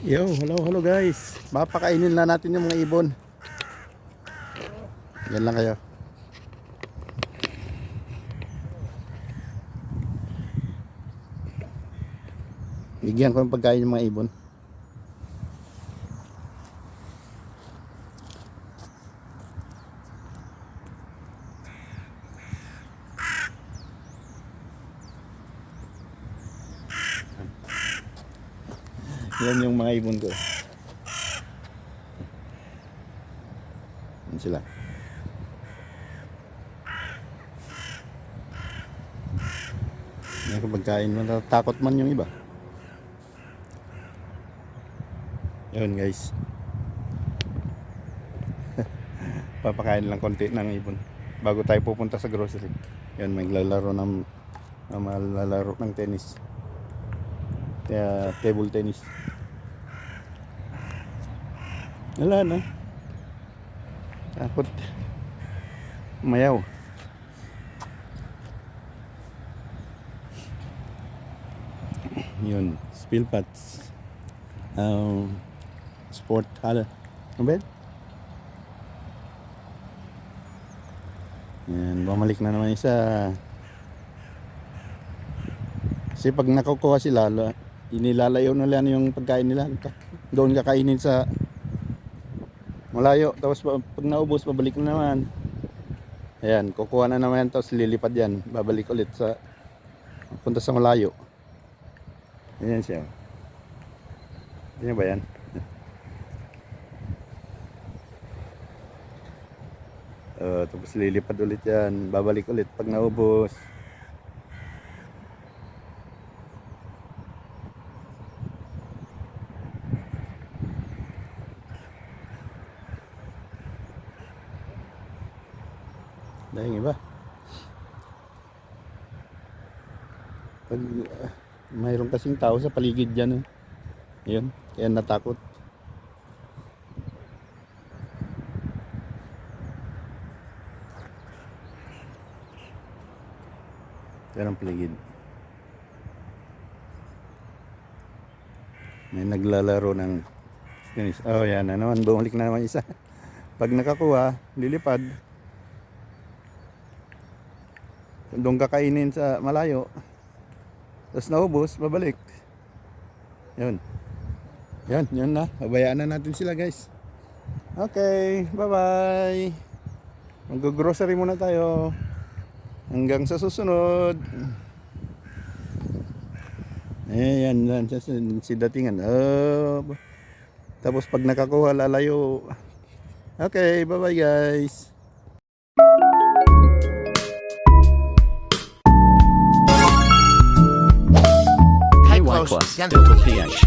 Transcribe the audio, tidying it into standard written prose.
Yo, hello guys. Mapakainin na natin yung mga ibon. Yan lang kayo. Bigyan ko ng pagkain yung mga ibon. Yan yung mga ibon ko. Yan sila. Yan yung pagkain. Takot man yung iba. Yun guys. Papakain lang konti ng ibon bago tayo pupunta sa grocery. Yan, maglalaro ng tennis. Kaya table tennis. Wala na. Takot. Umayaw. Yun, spill pads. Sport hala. Ano ba? Yan, bumalik na naman isa. Kasi pag nakukuha sila, inilalayo nila yung pagkain nila. Doon kakainin sa malayo. Tapos pag naubos, babalik na naman. Ayan, kukuha na naman yan. Tapos lilipad yan. Babalik ulit sa punta sa malayo. Ayan siya. Ayan ba yan? Tapos lilipad ulit yan. Babalik ulit pag naubos. Dahil iba. Pag mayroon kasing tao sa paligid dyan. Yun, kaya natakot. Yan ang paligid. May naglalaro ng tennis. Oh, yan na naman. Bumalik na naman isa. Pag nakakuha, lilipad. Doon kakainin sa malayo. Tapos naubos, babalik. Yun. Yun na. Pabayaan na natin sila guys. Okay, bye-bye. Mag-grocery muna tayo. Hanggang sa susunod. Yan si datingan. Tapos pag nakakuha, lalayo. Okay, bye-bye guys. Y plus, filter pH.